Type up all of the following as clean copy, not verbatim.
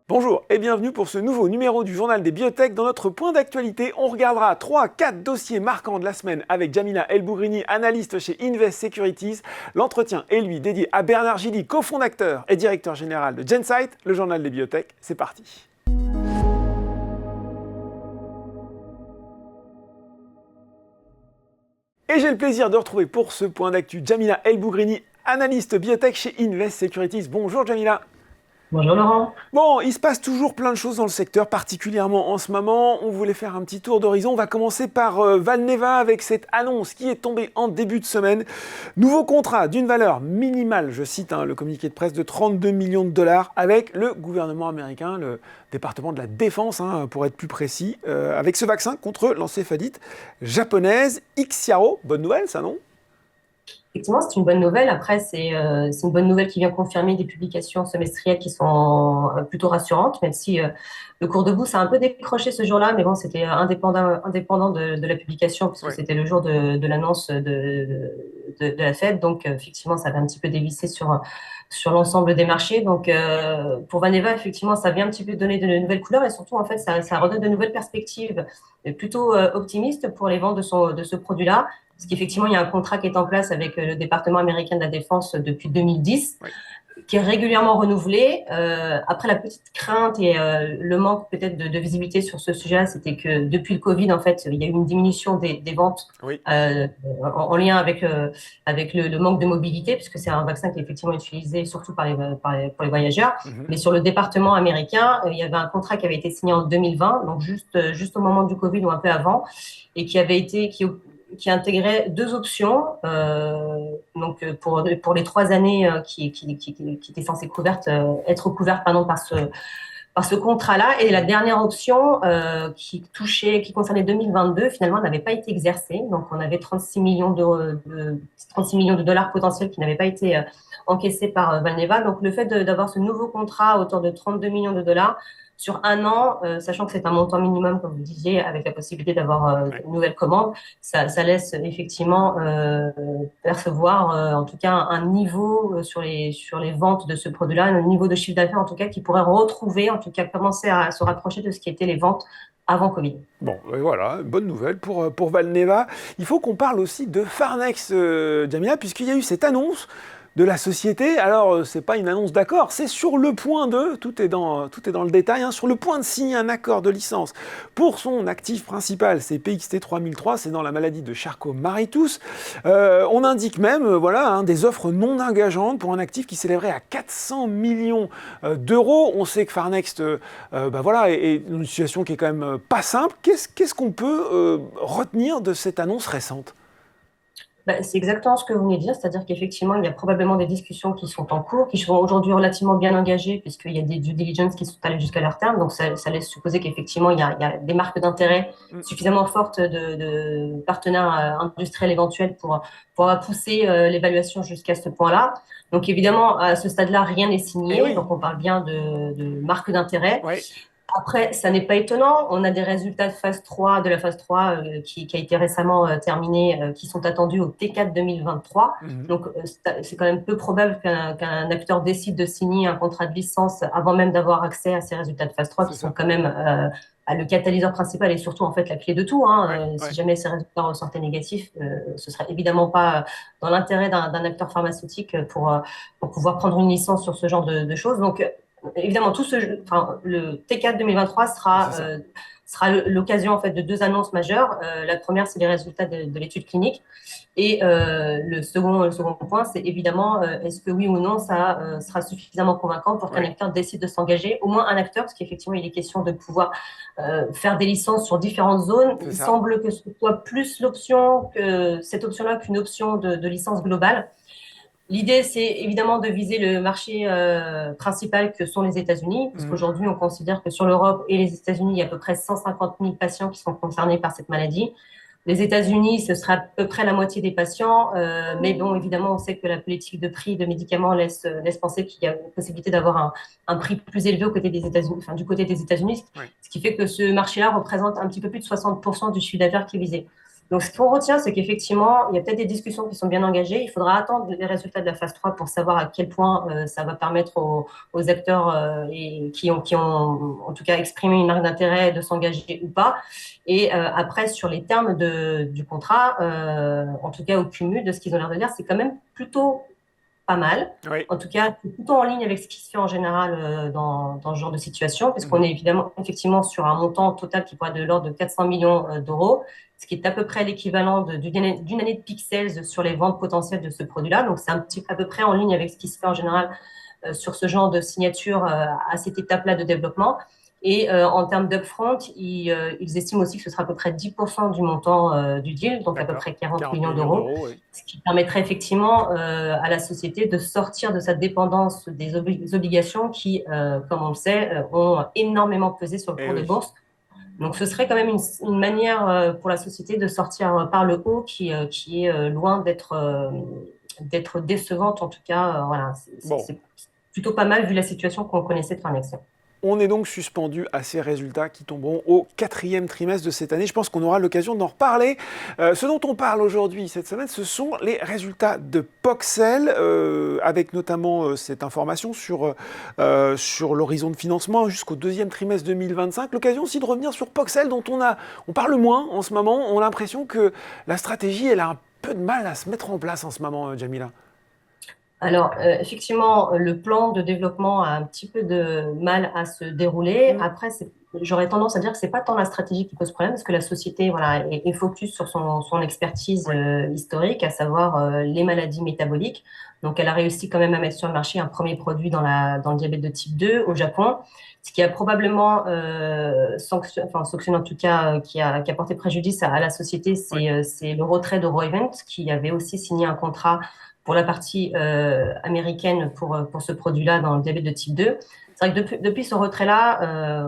Bonjour et bienvenue pour ce nouveau numéro du Journal des Biotech. Dans notre point d'actualité, on regardera 3-4 dossiers marquants de la semaine avec Jamila El-Bougrini, analyste chez Invest Securities. L'entretien est lui dédié à Bernard Gilly, cofondateur et directeur général de Gensight, le Journal des Biotech. C'est parti. Et j'ai le plaisir de retrouver pour ce point d'actu Jamila El-Bougrini, analyste biotech chez Invest Securities. Bonjour Jamila. Bonjour Laurent. Bon, il se passe toujours plein de choses dans le secteur, particulièrement en ce moment. On voulait faire un petit tour d'horizon. On va commencer par Valneva avec cette annonce qui est tombée en début de semaine. Nouveau contrat d'une valeur minimale, je cite le communiqué de presse, de 32 millions de dollars avec le gouvernement américain, le département de la Défense, pour être plus précis, avec ce vaccin contre l'encéphalite japonaise. Ixiaro, bonne nouvelle ça, non ? Effectivement, c'est une bonne nouvelle. Après, c'est une bonne nouvelle qui vient confirmer des publications semestrielles qui sont plutôt rassurantes, même si le cours de bourse a un peu décroché ce jour-là, mais bon, c'était indépendant de la publication, puisque c'était le jour de l'annonce de la Fed. Donc, effectivement, ça avait un petit peu dévissé sur l'ensemble des marchés. Donc, pour Valneva, effectivement, ça vient un petit peu donner de nouvelles couleurs et surtout, en fait, ça redonne de nouvelles perspectives plutôt optimistes pour les ventes de ce produit-là. Parce qu'effectivement, il y a un contrat qui est en place avec le département américain de la Défense depuis 2010, qui est régulièrement renouvelé. Après, la petite crainte et le manque peut-être de visibilité sur ce sujet-là, c'était que depuis le Covid, en fait, il y a eu une diminution des ventes en lien avec le manque de mobilité, puisque c'est un vaccin qui est effectivement utilisé surtout pour les voyageurs. Mais sur le département américain, il y avait un contrat qui avait été signé en 2020, donc juste au moment du Covid ou un peu avant, et qui intégrait deux options, donc pour les 3 années qui étaient censées être couvertes par ce contrat-là. Et la dernière option qui concernait 2022, finalement, n'avait pas été exercée. Donc, on avait 36 millions de dollars potentiels qui n'avaient pas été encaissés par Valneva. Donc, le fait d'avoir ce nouveau contrat à hauteur de 32 millions de dollars sur 1 an, sachant que c'est un montant minimum, comme vous disiez, avec la possibilité d'avoir une nouvelle commande, ça laisse effectivement percevoir en tout cas un niveau sur les ventes de ce produit-là, un niveau de chiffre d'affaires en tout cas qui pourrait retrouver, en tout cas commencer à se rapprocher de ce qui était les ventes avant Covid. Bon, voilà, bonne nouvelle pour Valneva. Il faut qu'on parle aussi de Farnex, Jamila, puisqu'il y a eu cette annonce de la société. Alors, c'est pas une annonce d'accord, c'est sur le point de, tout est dans le détail, sur le point de signer un accord de licence pour son actif principal, c'est PXT 3003, c'est dans la maladie de Charcot-Marie-Tooth. On indique même, des offres non engageantes pour un actif qui s'élèverait à 400 millions d'euros. On sait que Farnext, est une situation qui est quand même pas simple. Qu'est-ce qu'on peut retenir de cette annonce récente ? C'est exactement ce que vous venez de dire, c'est-à-dire qu'effectivement, il y a probablement des discussions qui sont en cours, qui sont aujourd'hui relativement bien engagées, puisqu'il y a des due diligence qui sont allées jusqu'à leur terme. Donc, ça laisse supposer qu'effectivement, il y a des marques d'intérêt suffisamment fortes de partenaires industriels éventuels pour pousser l'évaluation jusqu'à ce point-là. Donc, évidemment, à ce stade-là, rien n'est signé. Donc, on parle bien de marques d'intérêt. Après, ça n'est pas étonnant. On a des résultats de la phase 3 qui a été récemment terminée, qui sont attendus au T4 2023. Donc, c'est quand même peu probable qu'un acteur décide de signer un contrat de licence avant même d'avoir accès à ces résultats de phase 3 qui sont quand même le catalyseur principal et surtout en fait la clé de tout. Si jamais ces résultats ressortaient négatifs, ce serait évidemment pas dans l'intérêt d'un acteur pharmaceutique pour pouvoir prendre une licence sur ce genre de choses. Donc, évidemment, le T4 2023 sera l'occasion en fait de 2 annonces majeures. La première, c'est les résultats de l'étude clinique, et le second point, c'est évidemment est-ce que oui ou non ça sera suffisamment convaincant pour qu'un acteur décide de s'engager, au moins un acteur, parce qu'effectivement il est question de pouvoir faire des licences sur différentes zones. Il semble que ce soit plus cette option-là qu'une option de licence globale. L'idée, c'est évidemment de viser le marché principal que sont les États-Unis, parce qu'aujourd'hui, on considère que sur l'Europe et les États-Unis, il y a à peu près 150 000 patients qui sont concernés par cette maladie. Les États-Unis, ce sera à peu près la moitié des patients, mais bon, évidemment, on sait que la politique de prix de médicaments laisse penser qu'il y a une possibilité d'avoir un prix plus élevé du côté des États-Unis, ce qui fait que ce marché-là représente un petit peu plus de 60% du chiffre d'affaires qui est visé. Donc, ce qu'on retient, c'est qu'effectivement, il y a peut-être des discussions qui sont bien engagées. Il faudra attendre les résultats de la phase 3 pour savoir à quel point ça va permettre aux acteurs qui ont en tout cas exprimé une marque d'intérêt de s'engager ou pas. Et après, sur les termes du contrat, en tout cas au cumul de ce qu'ils ont l'air de dire, c'est quand même plutôt pas mal. Oui. En tout cas, c'est plutôt en ligne avec ce qui se fait en général dans ce genre de situation, puisqu'on Mhm. est évidemment effectivement sur un montant total qui pourrait être de l'ordre de 400 millions d'euros, ce qui est à peu près l'équivalent d'une année de pixels sur les ventes potentielles de ce produit-là. Donc, c'est à peu près en ligne avec ce qui se fait en général sur ce genre de signature à cette étape-là de développement. Et en termes d'upfront, ils estiment aussi que ce sera à peu près 10% du montant du deal, donc à peu D'accord. près 40 40 millions millions d'euros, d'euros, oui. ce qui permettrait effectivement à la société de sortir de sa dépendance des obligations qui, comme on le sait, ont énormément pesé sur le Eh cours de oui. bourse. Donc, ce serait quand même une manière pour la société de sortir par le haut qui est loin d'être décevante. En tout cas, voilà, Bon. c'est plutôt pas mal vu la situation qu'on connaissait de Farnex. On est donc suspendu à ces résultats qui tomberont au quatrième trimestre de cette année. Je pense qu'on aura l'occasion d'en reparler. Ce dont on parle aujourd'hui, cette semaine, ce sont les résultats de Poxel, avec notamment cette information sur l'horizon de financement jusqu'au deuxième trimestre 2025. L'occasion aussi de revenir sur Poxel, dont on parle moins en ce moment. On a l'impression que la stratégie, elle a un peu de mal à se mettre en place en ce moment, Jamila. Alors, effectivement, le plan de développement a un petit peu de mal à se dérouler. Mm. Après, j'aurais tendance à dire que c'est pas tant la stratégie qui pose problème, parce que la société, voilà, est focus sur son expertise Oui. historique, à savoir les maladies métaboliques. Donc, elle a réussi quand même à mettre sur le marché un premier produit dans le diabète de type 2 au Japon, ce qui a probablement sanctionné en tout cas, qui a porté préjudice à la société, Oui. c'est le retrait de Roivant, qui avait aussi signé un contrat pour la partie américaine pour ce produit-là dans le diabète de type 2. C'est vrai que depuis ce retrait-là,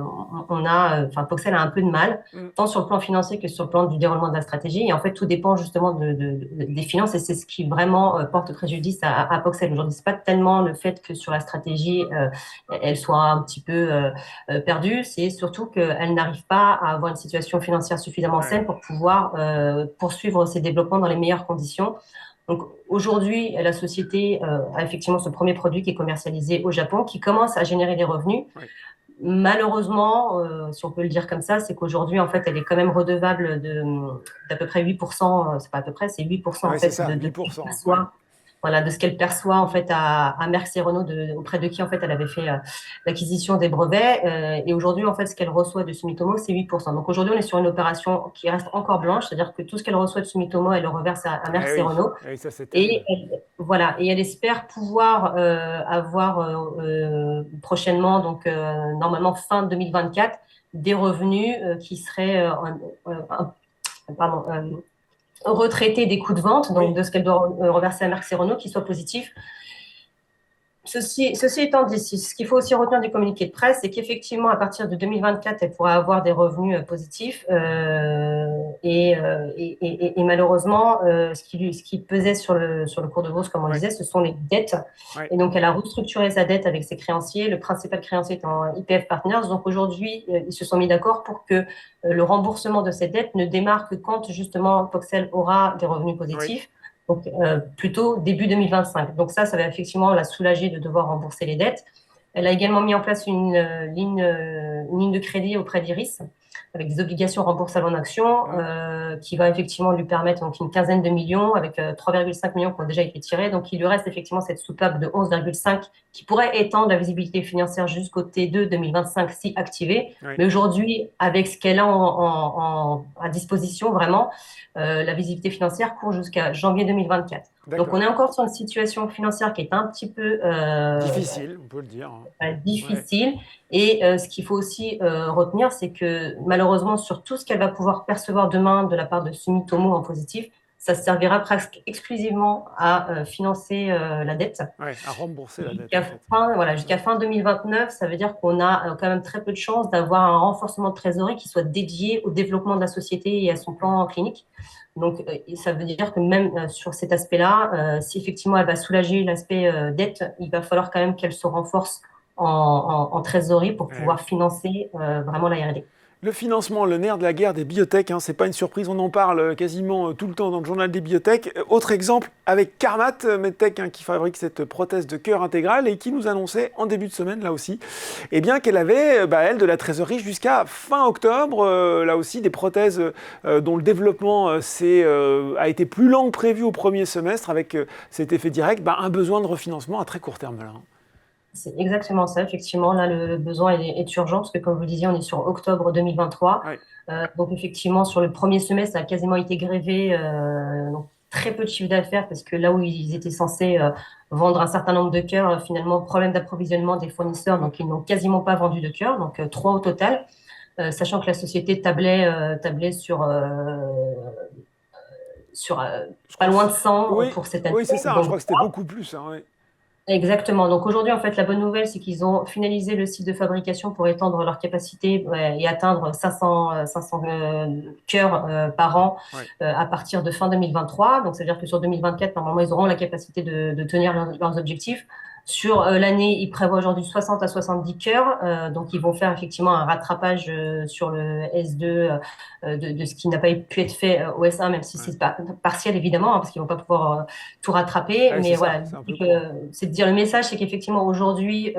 Poxel a un peu de mal, Mm. tant sur le plan financier que sur le plan du déroulement de la stratégie. Et en fait, tout dépend justement des finances et c'est ce qui vraiment porte préjudice à Poxel aujourd'hui. C'est pas tellement le fait que sur la stratégie, elle soit un petit peu perdue, c'est surtout qu'elle n'arrive pas à avoir une situation financière suffisamment Ouais. saine pour pouvoir poursuivre ses développements dans les meilleures conditions. Donc aujourd'hui, la société a effectivement ce premier produit qui est commercialisé au Japon, qui commence à générer des revenus. Oui. Malheureusement, si on peut le dire comme ça, c'est qu'aujourd'hui, en fait, elle est quand même redevable d'à peu près 8%, c'est pas à peu près, c'est 8% en Ouais, c'est fait ça, de 8%. Ouais. soit voilà, de ce qu'elle perçoit en fait à Merck et Renault, auprès de qui en fait elle avait fait l'acquisition des brevets. Et aujourd'hui, en fait, ce qu'elle reçoit de Sumitomo, c'est 8%. Donc aujourd'hui, on est sur une opération qui reste encore blanche, c'est-à-dire que tout ce qu'elle reçoit de Sumitomo, elle le reverse à Merck et Renault. Eh oui, ça c'est Et terrible. voilà, et elle espère pouvoir avoir prochainement, donc normalement fin 2024, des revenus qui seraient pardon, retraités des coûts de vente, donc Oui. de ce qu'elle doit reverser à Merck et Renault, qui soient positifs. Ceci étant dit, ce qu'il faut aussi retenir du communiqué de presse, c'est qu'effectivement, à partir de 2024, elle pourra avoir des revenus positifs. Et malheureusement, ce qui pesait sur le cours de bourse, comme on Ouais. disait, ce sont les dettes. Ouais. Et donc, elle a restructuré sa dette avec ses créanciers. Le principal créancier étant IPF Partners. Donc, aujourd'hui, ils se sont mis d'accord pour que le remboursement de cette dette ne démarre que quand, justement, Poxel aura des revenus Oui. positifs. Donc, plutôt début 2025. Donc ça va effectivement la soulager de devoir rembourser les dettes. Elle a également mis en place une ligne de crédit auprès d'Iris avec des obligations remboursables en actions Mm. qui va effectivement lui permettre donc, une quinzaine de millions avec 3,5 millions qui ont déjà été tirés. Donc, il lui reste effectivement cette soupape de 11,5 qui pourrait étendre la visibilité financière jusqu'au T2 2025 si activée. Oui. Mais aujourd'hui, avec ce qu'elle a à disposition, vraiment, la visibilité financière court jusqu'à janvier 2024. Donc, on D'accord. est encore sur une situation financière qui est un petit peu Difficile, on peut le dire, hein. Ouais. difficile. Et ce qu'il faut aussi retenir, c'est que malheureusement, sur tout ce qu'elle va pouvoir percevoir demain de la part de Sumitomo en positif, ça servira presque exclusivement à financer la dette. Ouais, à rembourser la dette en Jusqu'à fait. Mm. jusqu'à fin 2029, ça veut dire qu'on a quand même très peu de chances d'avoir un renforcement de trésorerie qui soit dédié au développement de la société et à son plan clinique. Donc, ça veut dire que même sur cet aspect-là, si effectivement elle va soulager l'aspect dette, il va falloir quand même qu'elle se renforce en trésorerie pour Eh oui. pouvoir financer vraiment la R&D. Le financement, le nerf de la guerre des biotech, c'est pas une surprise, on en parle quasiment tout le temps dans le journal des biotech. Autre exemple avec Carmat Medtech qui fabrique cette prothèse de cœur intégrale et qui nous annonçait en début de semaine, là aussi, qu'elle avait, elle, de la trésorerie jusqu'à fin octobre. Là aussi, des prothèses dont le développement a été plus lent que prévu au premier semestre avec cet effet direct, un besoin de refinancement à très court terme. Là. C'est exactement ça, effectivement. Là, le besoin est urgent parce que, comme vous le disiez, on est sur octobre 2023. Ouais. Donc, effectivement, sur le premier semestre, ça a quasiment été grévé. Donc, très peu de chiffre d'affaires parce que là où ils étaient censés vendre un certain nombre de cœurs, finalement, problème d'approvisionnement des fournisseurs. Donc, ils n'ont quasiment pas vendu de cœurs. Donc, 3 au total. Sachant que la société tablait sur pas loin de 100 pour cette année. Oui, c'est ça. Donc, je crois que c'était beaucoup plus. Oui. Exactement. Donc aujourd'hui, en fait, la bonne nouvelle, c'est qu'ils ont finalisé le site de fabrication pour étendre leur capacité et atteindre 500 cœurs par an à partir de fin 2023. Donc, ça veut dire que sur 2024, normalement, ils auront la capacité de tenir leurs objectifs. Sur l'année, ils prévoient aujourd'hui 60 à 70 cœurs. Donc, ils vont faire effectivement un rattrapage sur le S2 de ce qui n'a pas pu être fait au S1, même si c'est partiel, évidemment, parce qu'ils ne vont pas pouvoir tout rattraper. Mais voilà, c'est de dire le message, c'est qu'effectivement, aujourd'hui,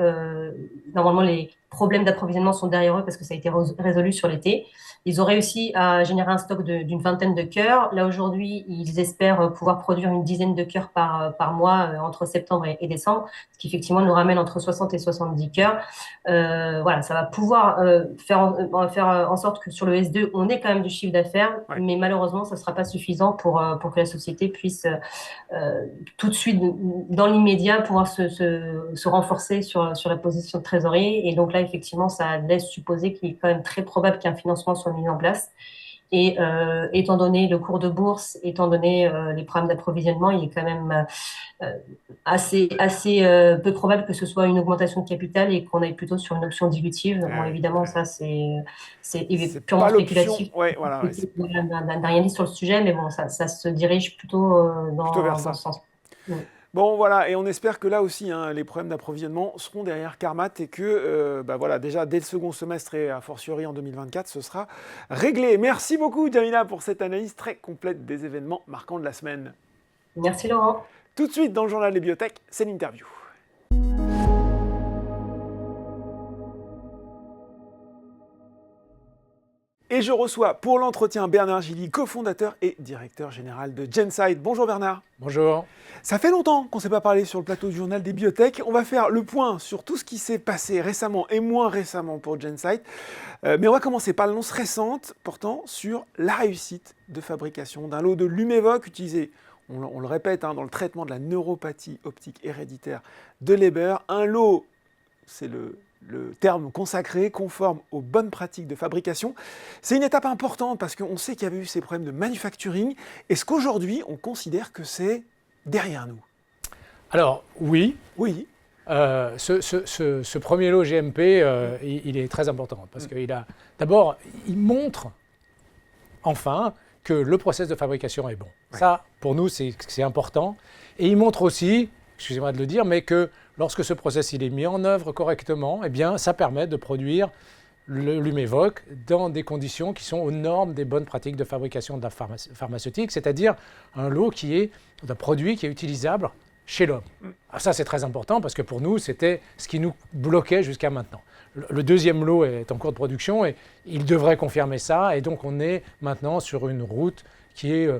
normalement, les problèmes d'approvisionnement sont derrière eux parce que ça a été résolu sur l'été. Ils ont réussi à générer un stock d'une vingtaine de cœurs. Là, aujourd'hui, ils espèrent pouvoir produire une dizaine de cœurs par mois entre septembre et décembre, ce qui effectivement nous ramène entre 60 et 70 cœurs. Voilà, ça va pouvoir faire en sorte que sur le S2, on ait quand même du chiffre d'affaires, mais malheureusement, ça ne sera pas suffisant pour que la société puisse tout de suite, dans l'immédiat, pouvoir se renforcer sur la position de trésorerie. Et donc là, effectivement, ça laisse supposer qu'il est quand même très probable qu'un financement soit mis en place. Et étant donné le cours de bourse, étant donné les problèmes d'approvisionnement, il est quand même assez peu probable que ce soit une augmentation de capital et qu'on aille plutôt sur une option dilutive. Bon, évidemment, ça, c'est purement spéculatif. N'a rien dit sur le sujet, mais bon, ça se dirige plutôt dans ce sens. Bon, voilà, et on espère que là aussi, les problèmes d'approvisionnement seront derrière Carmat et que, déjà, dès le second semestre et a fortiori en 2024, ce sera réglé. Merci beaucoup, Jamila, pour cette analyse très complète des événements marquants de la semaine. Merci, Laurent. Tout de suite, dans le journal des biotech, c'est l'interview. Et je reçois pour l'entretien Bernard Gilly, cofondateur et directeur général de Gensight. Bonjour Bernard. Bonjour. Ça fait longtemps qu'on ne s'est pas parlé sur le plateau du journal des biotech. On va faire le point sur tout ce qui s'est passé récemment et moins récemment pour Gensight. Mais on va commencer par l'annonce récente portant sur la réussite de fabrication d'un lot de Lumevoq utilisé, on le répète, dans le traitement de la neuropathie optique héréditaire de Leber. Un lot, c'est le terme consacré, conforme aux bonnes pratiques de fabrication. C'est une étape importante parce qu'on sait qu'il y avait eu ces problèmes de manufacturing. Est-ce qu'aujourd'hui, on considère que c'est derrière nous? Alors, oui. Oui. Ce premier lot GMP, il est très important parce d'abord, il montre enfin que le process de fabrication est bon. Ouais. Ça, pour nous, c'est important. Et il montre aussi, excusez-moi de le dire, mais que lorsque ce process il est mis en œuvre correctement, ça permet de produire le Lumevoq dans des conditions qui sont aux normes des bonnes pratiques de fabrication de la pharmaceutique, c'est-à-dire un lot d'un produit qui est utilisable chez l'homme. Alors ça, c'est très important parce que pour nous, c'était ce qui nous bloquait jusqu'à maintenant. Le deuxième lot est en cours de production et il devrait confirmer ça. Et donc, on est maintenant sur une route qui est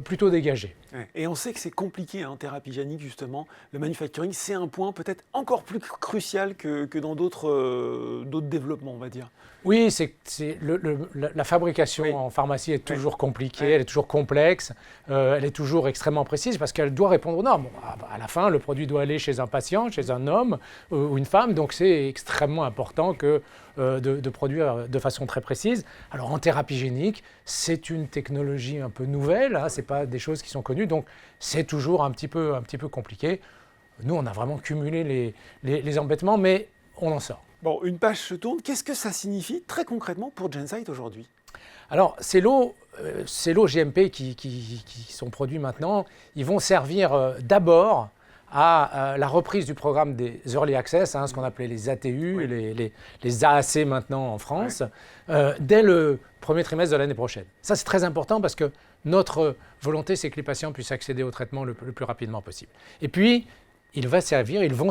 plutôt dégagée. Et on sait que c'est compliqué en thérapie génique, justement. Le manufacturing, c'est un point peut-être encore plus crucial que dans d'autres développements, on va dire. Oui, la fabrication en pharmacie est toujours compliquée, elle est toujours complexe, elle est toujours extrêmement précise parce qu'elle doit répondre aux normes. À la fin, le produit doit aller chez un patient, chez un homme ou une femme, donc c'est extrêmement important de produire de façon très précise. Alors en thérapie génique, c'est une technologie un peu nouvelle, ce n'est pas des choses qui sont connues, donc c'est toujours un petit peu compliqué. Nous, on a vraiment cumulé les embêtements, mais on en sort. Bon, une page se tourne. Qu'est-ce que ça signifie très concrètement pour Gensight aujourd'hui? Alors, ces lots GMP qui sont produits maintenant, ils vont servir d'abord à la reprise du programme des Early Access, ce qu'on appelait les ATU, les AAC maintenant en France, dès le premier trimestre de l'année prochaine. Ça, c'est très important parce que notre volonté, c'est que les patients puissent accéder au traitement le plus rapidement possible. Et puis, ils vont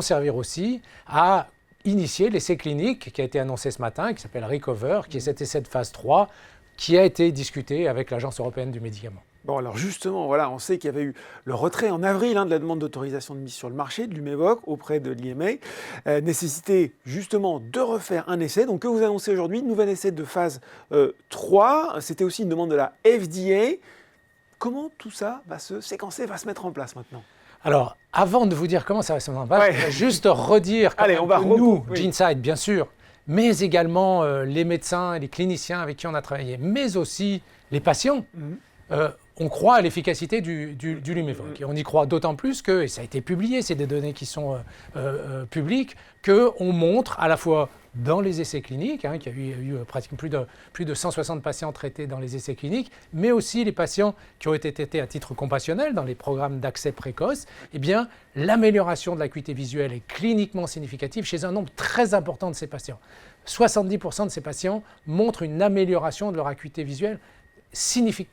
servir aussi à initier l'essai clinique qui a été annoncé ce matin, qui s'appelle Recover, qui est cet essai de phase 3, qui a été discuté avec l'Agence européenne du médicament. Bon, alors justement, voilà, on sait qu'il y avait eu le retrait en avril de la demande d'autorisation de mise sur le marché de l'Umevoq auprès de l'IMA, nécessité justement de refaire un essai. Donc, que vous annoncez aujourd'hui, nouvel essai de phase 3. C'était aussi une demande de la FDA. Comment tout ça va se séquencer, va se mettre en place maintenant ? Alors, avant de vous dire comment ça va se mettre en place, je vais juste redire que nous, GeneSight, bien sûr, mais également les médecins et les cliniciens avec qui on a travaillé, mais aussi les patients, on croit à l'efficacité du Lumevoq. Et on y croit d'autant plus que, et ça a été publié, c'est des données qui sont publiques, qu'on montre à la fois dans les essais cliniques, qu'il y a eu pratiquement plus de 160 patients traités dans les essais cliniques, mais aussi les patients qui ont été traités à titre compassionnel dans les programmes d'accès précoce, eh bien, l'amélioration de l'acuité visuelle est cliniquement significative chez un nombre très important de ces patients. 70% de ces patients montrent une amélioration de leur acuité visuelle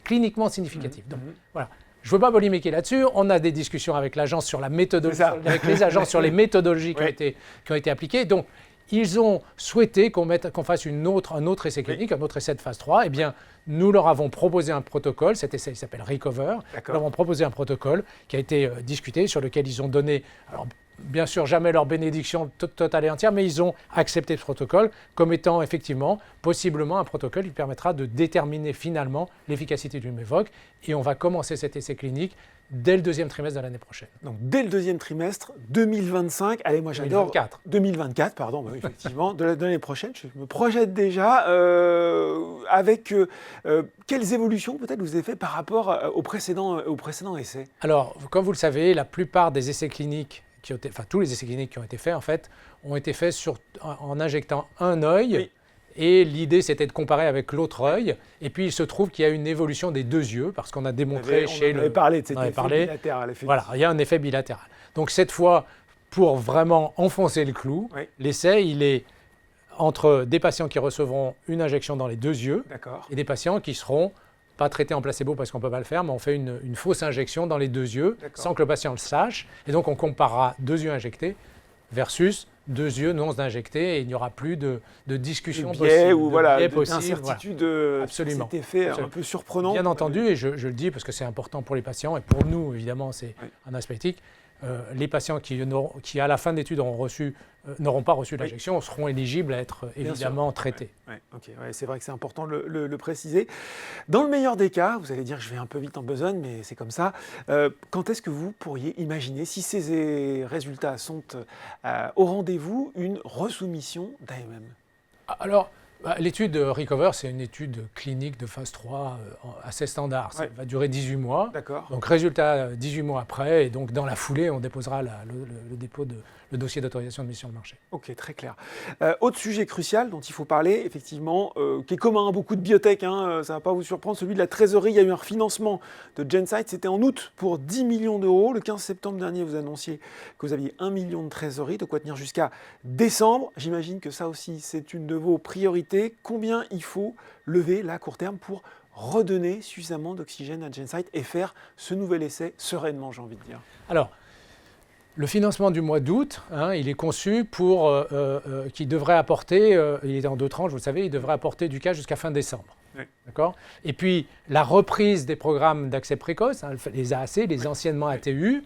cliniquement significative. Donc, voilà. Je ne veux pas polémiquer là-dessus. On a des discussions avec l'agence sur la méthodologie, avec les agences sur les méthodologies qui ont été appliquées. Donc, ils ont souhaité qu'on fasse un autre essai clinique, un autre essai de phase 3. Eh bien, nous leur avons proposé un protocole. Cet essai s'appelle Recover. Nous leur avons proposé un protocole qui a été discuté, sur lequel ils ont donné, alors, bien sûr, jamais leur bénédiction totale et entière, mais ils ont accepté ce protocole comme étant effectivement, possiblement un protocole qui permettra de déterminer finalement l'efficacité du Lumevoq. Et on va commencer cet essai clinique dès le deuxième trimestre de l'année prochaine. Donc dès le deuxième trimestre 2025, allez, moi j'adore. 2024, pardon, bah oui, effectivement, de l'année prochaine, je me projette déjà avec quelles évolutions peut-être vous avez fait par rapport au précédent essai. Alors, comme vous le savez, la plupart des essais cliniques tous les essais cliniques qui ont été faits, en fait, ont été faits en injectant un œil. Oui. Et l'idée, c'était de comparer avec l'autre œil. Et puis, il se trouve qu'il y a une évolution des deux yeux, parce qu'on a démontré on avait parlé de cet effet bilatéral. Voilà, il y a un effet bilatéral. Donc, cette fois, pour vraiment enfoncer le clou, l'essai, il est entre des patients qui recevront une injection dans les deux yeux et des patients qui seront pas traité en placebo parce qu'on ne peut pas le faire, mais on fait une fausse injection dans les deux yeux sans que le patient le sache. Et donc, on comparera deux yeux injectés versus deux yeux non injectés et il n'y aura plus de discussion possible. Ou d'incertitude sur cet effet un peu surprenant. Bien entendu, et je le dis parce que c'est important pour les patients et pour nous, évidemment, c'est un aspect éthique. Les patients qui, à la fin de l'étude, n'auront pas reçu l'injection seront éligibles à être évidemment traités. C'est vrai que c'est important de le préciser. Dans le meilleur des cas, vous allez dire que je vais un peu vite en besogne, mais c'est comme ça. Quand est-ce que vous pourriez imaginer, si ces résultats sont au rendez-vous, une resoumission d'AMM ? Alors, l'étude Recover, c'est une étude clinique de phase 3 assez standard. Ça va durer 18 mois. Donc, résultat 18 mois après. Et donc, dans la foulée, on déposera le dépôt le dossier d'autorisation de mise sur le marché. Ok, très clair. Autre sujet crucial dont il faut parler, effectivement, qui est commun à beaucoup de biotech, ça ne va pas vous surprendre, celui de la trésorerie. Il y a eu un refinancement de GeneSight, c'était en août pour 10 millions d'euros. Le 15 septembre dernier, vous annonciez que vous aviez 1 million de trésorerie, de quoi tenir jusqu'à décembre. J'imagine que ça aussi, c'est une de vos priorités. Combien il faut lever là, à court terme pour redonner suffisamment d'oxygène à GeneSight et faire ce nouvel essai sereinement, j'ai envie de dire. Alors, le financement du mois d'août, il est conçu pour qu'il devrait apporter, il est en 2 tranches, vous le savez, il devrait apporter du cash jusqu'à fin décembre. Oui. D'accord ? Et puis, la reprise des programmes d'accès précoce, les AAC, les anciennement ATU,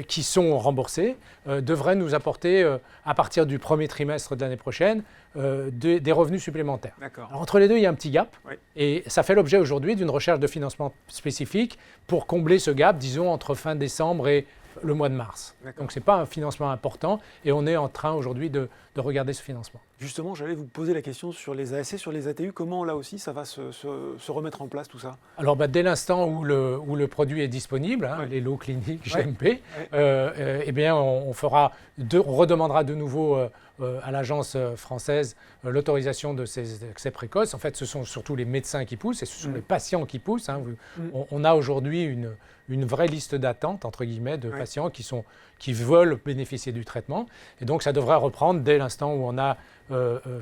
qui sont remboursés, devrait nous apporter, à partir du premier trimestre de l'année prochaine, des revenus supplémentaires. Alors, entre les deux, il y a un petit gap. Oui. Et ça fait l'objet aujourd'hui d'une recherche de financement spécifique pour combler ce gap, disons, entre fin décembre et le mois de mars. Donc, ce n'est pas un financement important et on est en train aujourd'hui de regarder ce financement. Justement, j'allais vous poser la question sur les AAC, sur les ATU. Comment, là aussi, ça va se remettre en place, tout ça ? Alors, dès l'instant où le produit est disponible, les lots cliniques GMP, eh bien, on redemandera de nouveau à l'agence française l'autorisation de ces accès précoces. En fait, ce sont surtout les médecins qui poussent et ce sont les patients qui poussent. Hein. On a aujourd'hui une vraie liste d'attente, entre guillemets, de patients qui veulent bénéficier du traitement. Et donc, ça devrait reprendre dès l'instant où on a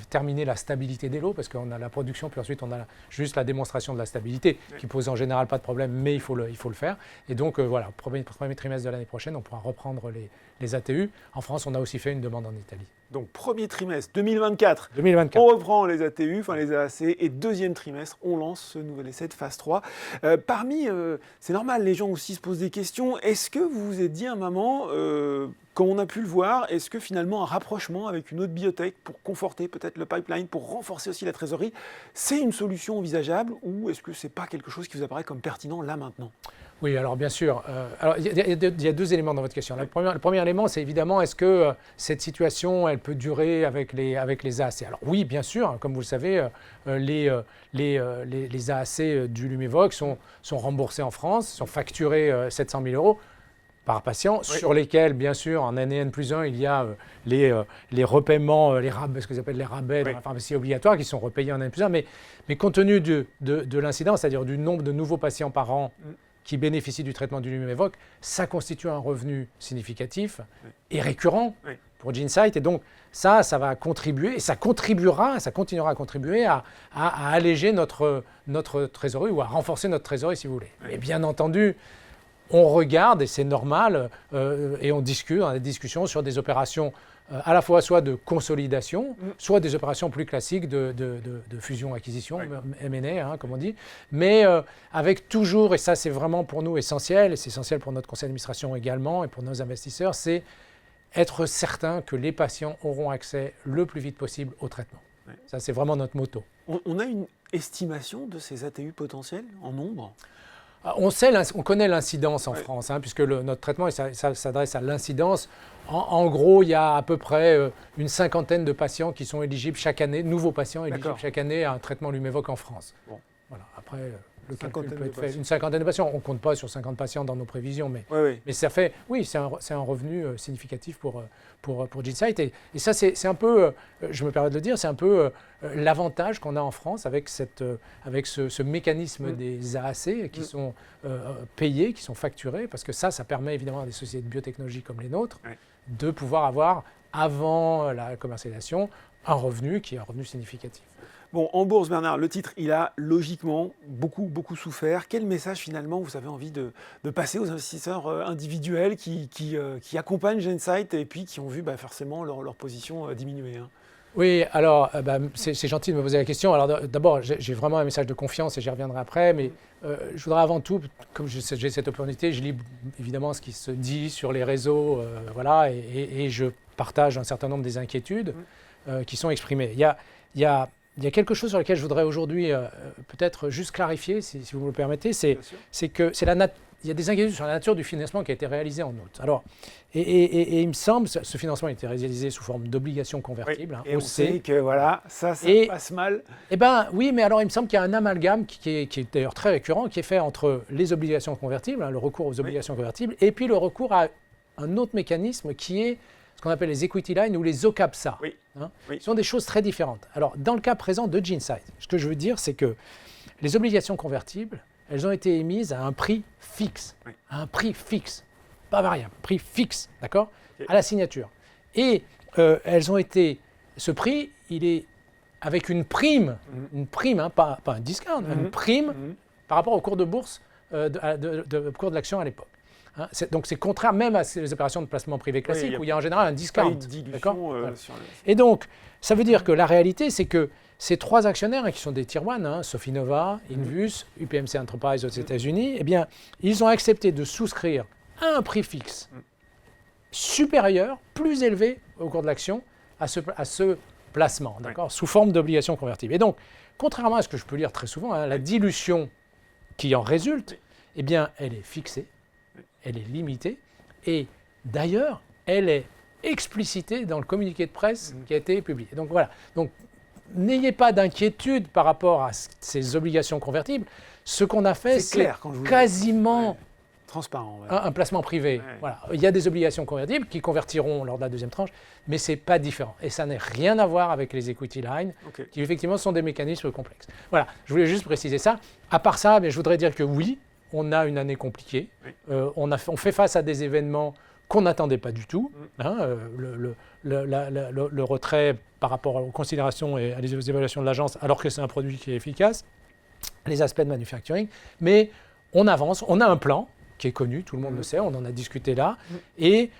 terminé la stabilité des lots, parce qu'on a la production, puis ensuite on a juste la démonstration de la stabilité, qui pose en général pas de problème, mais il faut le faire. Et donc, voilà, premier trimestre de l'année prochaine, on pourra reprendre les ATU. En France, on a aussi fait une demande en Italie. Donc, premier trimestre 2024, 2024. on reprend les ATU, enfin les AAC, et deuxième trimestre, on lance ce nouvel essai de phase 3. C'est normal, les gens aussi se posent des questions. Est-ce que vous vous êtes dit à un moment, comme on a pu le voir, est-ce que finalement un rapprochement avec une autre biotech pour conforter peut-être le pipeline, pour renforcer aussi la trésorerie, c'est une solution envisageable ou est-ce que ce n'est pas quelque chose qui vous apparaît comme pertinent là maintenant ? Oui, alors bien sûr. Il y a deux éléments dans votre question. Le premier élément, c'est évidemment, est-ce que cette situation, elle peut durer avec les AAC ? Alors oui, bien sûr. Comme vous le savez, les AAC du Lumevoq sont remboursés en France, sont facturés 700 000 € par patient, sur lesquels, bien sûr, en année N+1, il y a les repaiements, ce que j'appelle les rabais dans la pharmacie obligatoire, qui sont repayés en N+1. Mais compte tenu de l'incidence, c'est-à-dire du nombre de nouveaux patients par an, qui bénéficient du traitement du Lumevoq, ça constitue un revenu significatif et récurrent pour GeneSight. Et donc, ça va contribuer, et ça continuera à contribuer à alléger notre trésorerie ou à renforcer notre trésorerie, si vous voulez. Mais bien entendu, on regarde, et c'est normal, et on discute, on a des discussions sur des opérations à la fois soit de consolidation, soit des opérations plus classiques de fusion-acquisition, M&A, comme on dit, mais avec toujours, et ça c'est vraiment pour nous essentiel, et c'est essentiel pour notre conseil d'administration également, et pour nos investisseurs, c'est être certain que les patients auront accès le plus vite possible au traitement. Ça c'est vraiment notre motto. On a une estimation de ces ATU potentiels en nombre ? On connaît l'incidence en France, puisque notre traitement s'adresse à l'incidence. En gros, il y a à peu près une cinquantaine de patients qui sont éligibles chaque année, nouveaux patients éligibles chaque année à un traitement Lumevoq en France. Bon. Voilà. Après, le calcul peut être fait. Une cinquantaine de patients. On ne compte pas sur 50 patients dans nos prévisions, mais ça fait, c'est un revenu significatif pour GeneSight. Et ça, c'est un peu, je me permets de le dire, c'est un peu l'avantage qu'on a en France avec ce mécanisme des AAC qui sont payés, qui sont facturés, parce que ça permet évidemment à des sociétés de biotechnologie comme les nôtres de pouvoir avoir, avant la commercialisation, un revenu qui est un revenu significatif. Bon, en bourse, Bernard, le titre, il a logiquement beaucoup souffert. Quel message, finalement, vous avez envie de passer aux investisseurs individuels qui accompagnent GeneSight et puis qui ont vu forcément leur position diminuer Oui, alors, c'est gentil de me poser la question. Alors, d'abord, j'ai vraiment un message de confiance et j'y reviendrai après, mais je voudrais avant tout, comme j'ai cette opportunité, je lis évidemment ce qui se dit sur les réseaux, et je partage un certain nombre des inquiétudes qui sont exprimées. Il y a quelque chose sur lequel je voudrais aujourd'hui peut-être juste clarifier, si vous me le permettez, c'est que il y a des inquiétudes sur la nature du financement qui a été réalisé en août. Alors, et il me semble que ce financement a été réalisé sous forme d'obligations convertibles. Et on sait que ça passe mal. Eh bien, oui, mais alors il me semble qu'il y a un amalgame qui est d'ailleurs très récurrent, qui est fait entre les obligations convertibles, le recours aux obligations convertibles, et puis le recours à un autre mécanisme qui est ce qu'on appelle les equity lines ou les OCAPSA. Ce sont des choses très différentes. Alors, dans le cas présent de GeneSight, ce que je veux dire, c'est que les obligations convertibles, elles ont été émises à un prix fixe. À un prix fixe, pas variable, prix fixe, d'accord, à la signature. Et elles ont été... Ce prix, il est avec une prime, pas un discount, une prime par rapport au cours de bourse, au cours de l'action à l'époque. Donc c'est contraire même à ces opérations de placement privé classique où il y a en général un discount. Et donc, ça veut dire que la réalité, c'est que ces trois actionnaires qui sont des Tier 1, Sofinnova, Invus, UPMC Enterprise aux États-Unis, eh bien, ils ont accepté de souscrire à un prix fixe supérieur, plus élevé au cours de l'action, à ce placement, sous forme d'obligations convertibles. Et donc, contrairement à ce que je peux lire très souvent, la dilution qui en résulte, eh bien, elle est fixée. Elle est limitée et d'ailleurs, elle est explicitée dans le communiqué de presse qui a été publié. Donc voilà, donc n'ayez pas d'inquiétude par rapport à ces obligations convertibles. Ce qu'on a fait, c'est quasiment Transparent. Ouais. Un placement privé. Ouais. Voilà. Il y a des obligations convertibles qui convertiront lors de la deuxième tranche, mais ce n'est pas différent. Et ça n'a rien à voir avec les equity lines, Ok. qui effectivement sont des mécanismes complexes. Voilà, je voulais juste préciser ça. À part ça, je voudrais dire que oui, on a une année compliquée. Oui. On fait face à des événements qu'on n'attendait pas du tout. Le retrait par rapport aux considérations et à les évaluations de l'agence, alors que c'est un produit qui est efficace, les aspects de manufacturing. Mais on avance, on a un plan qui est connu, tout le monde le sait, on en a discuté là. Et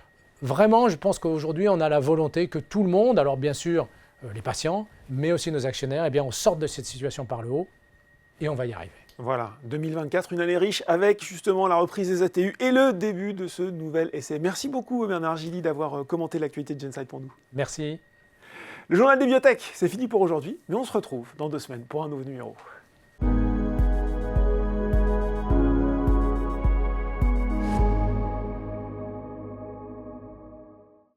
vraiment, je pense qu'aujourd'hui, on a la volonté que tout le monde, alors bien sûr les patients, mais aussi nos actionnaires, eh bien, on sorte de cette situation par le haut et on va y arriver. Voilà, 2024, une année riche avec justement la reprise des ATU et le début de ce nouvel essai. Merci beaucoup Bernard Gilly d'avoir commenté l'actualité de Gensight pour nous. Merci. Le journal des biotech, c'est fini pour aujourd'hui, mais on se retrouve dans 2 semaines pour un nouveau numéro.